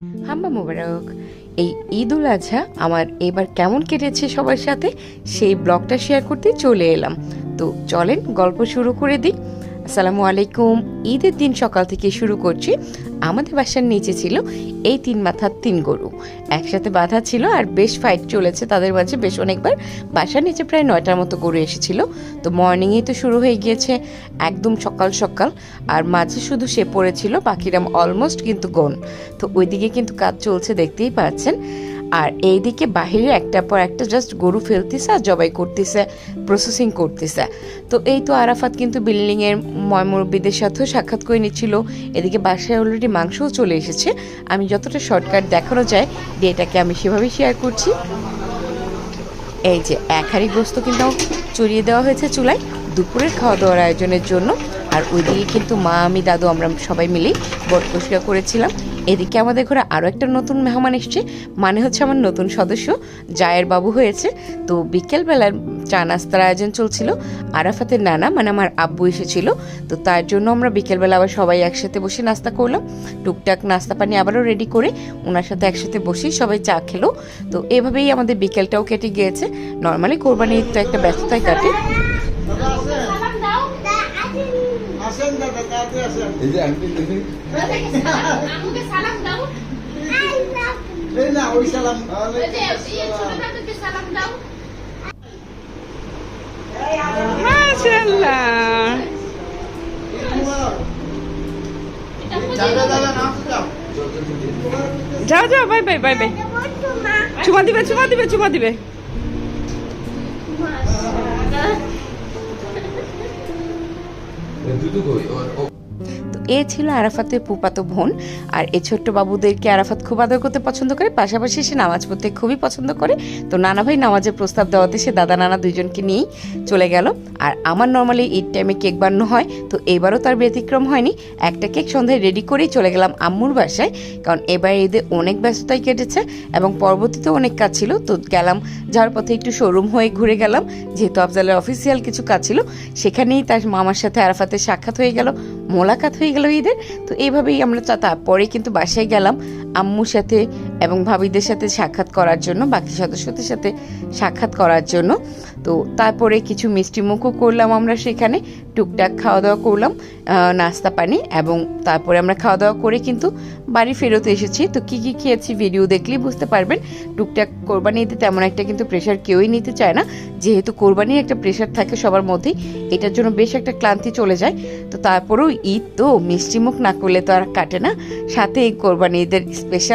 হাম্বা মোবারক। এই ঈদ উল আজহা আমার এবার কেমন কেটেছে সবার সাথে সেই ব্লগটা শেয়ার করতে চলে এলাম। তো চলেন গল্প শুরু করে দিই। আসসালামু আলাইকুম। ঈদের দিন সকাল থেকে শুরু করছি। আমাদের বাসার নিচে ছিল এই 3 মাথার 3 গরু একসাথে বাঁধা ছিল, আর বেশ ফাইট চলেছে তাদের মাঝে বেশ অনেকবার। বাসার নিচে প্রায় 9টার মতো গরু এসেছিল। তো মর্নিংয়েই তো শুরু হয়ে গিয়েছে একদম সকাল সকাল, আর মাঝে শুধু সে পড়েছিল, বাকিরা অলমোস্ট কিন্তু গন। তো ওইদিকে কিন্তু কাজ চলছে, দেখতেই পাচ্ছেন। আর এইদিকে বাহিরে একটার পর একটা জাস্ট গরু ফেলতেছে আর জবাই করতেছে, প্রসেসিং করতেছে। তো এই তো আরাফাত কিন্তু বিল্ডিংয়ের ময়মুরব্বীদের সাথেও সাক্ষাৎ করে নিচ্ছিল। এদিকে বাসায় অলরেডি মাংসও চলে এসেছে। আমি যতটা শর্টকাট দেখানো যায় ডেটাকে আমি সেভাবেই শেয়ার করছি। এই যে 1 হাঁড়ি গোস্ত কিন্তু চড়িয়ে দেওয়া হয়েছে চুলায় দুপুরের খাওয়া দাওয়ার আয়োজনের জন্য। আর ওইদিকে কিন্তু মা, আমি, দাদু আমরা সবাই মিলেই বটকসিয়া করেছিলাম। এদিকে আমাদের ঘরে আরও একটা নতুন মেহমান এসছে, মানে হচ্ছে আমার নতুন সদস্য জায়ের বাবু হয়েছে। তো বিকেলবেলার চা নাস্তার আয়োজন চলছিল। আরাফাতের নানা মানে আমার আব্বু এসেছিল, তো তার জন্য আমরা বিকেলবেলা আবার সবাই একসাথে বসে নাস্তা করলাম। টুকটাক নাস্তা পানি আবারও রেডি করে ওনার সাথে একসাথে বসেই সবাই চা খেলো। তো এভাবেই আমাদের বিকেলটাও কেটে গিয়েছে। নর্মালি কোরবানির তো একটা ব্যস্ততায় কাটে। এই যে আন্টি দেখি আমাকে সালাম দাও। এই না ওই সালাম ওই যে এই ছোটটাকে সালাম দাও। মাশাআল্লাহ। দাদা দাদা নাম দাও। যাও যাও, বাই বাই বাই বাই। চুমা দিবে চুমা দিবে চুমা দিবে। দুটো কই ও তো এ ছিল আরাফাতের ফুফাতো বোন। আর এই ছোট্ট বাবুদেরকে আরাফাত খুব আদর করতে পছন্দ করে, পাশাপাশি সে নামাজ পড়তে খুবই পছন্দ করে। তো নানা ভাই নামাজের প্রস্তাব দেওয়াতে সে দাদা নানা দুইজনকে নিয়েই চলে গেল। আর আমার নর্মালি ঈদ টাইমে কেক বানানো হয়, তো এবারও তার ব্যতিক্রম হয়নি। একটা কেক সন্ধ্যায় রেডি করেই চলে গেলাম আম্মুর বাসায়, কারণ এবার ঈদে অনেক ব্যস্ততায় কেটেছে এবং পরবর্তীতে অনেক কাজ ছিল। তো গেলাম, যাওয়ার পথে একটু শোরুম হয়ে ঘুরে গেলাম, যেহেতু আফজালের অফিসিয়াল কিছু কাজ ছিল। সেখানেই তার মামার সাথে আরাফাতের সাক্ষাৎ হয়ে গেল, মোলাকাত হয়ে গেল ঈদের। তো এইভাবেই আমরা তারপরে কিন্তু বাসায় গেলাম আম্মুর সাথে এবং ভাবিদের সাথে সাক্ষাৎ করার জন্য, বাকি সদস্যদের সাথে সাক্ষাৎ করার জন্য। তো তারপরে কিছু মিষ্টি মুখও করলাম আমরা সেখানে, টুকটাক খাওয়া দাওয়া করলাম, নাস্তা পানি, এবং তারপরে আমরা খাওয়া দাওয়া করে কিন্তু বাড়ি ফেরত এসেছি। তো কী কী খেয়েছি ভিডিও দেখলেই বুঝতে পারবেন। টুকটাক কোরবানি ঈদে তেমন একটা কিন্তু প্রেশার কেউই নিতে চায় না, যেহেতু কোরবানির একটা প্রেশার থাকে সবার মধ্যেই, এটার জন্য বেশ একটা ক্লান্তি চলে যায়। তো তারপরেও ঈদ তো মিষ্টি মুখ না করলে তো আর কাটে না, সাথে এই কোরবানি ঈদের স্পেশাল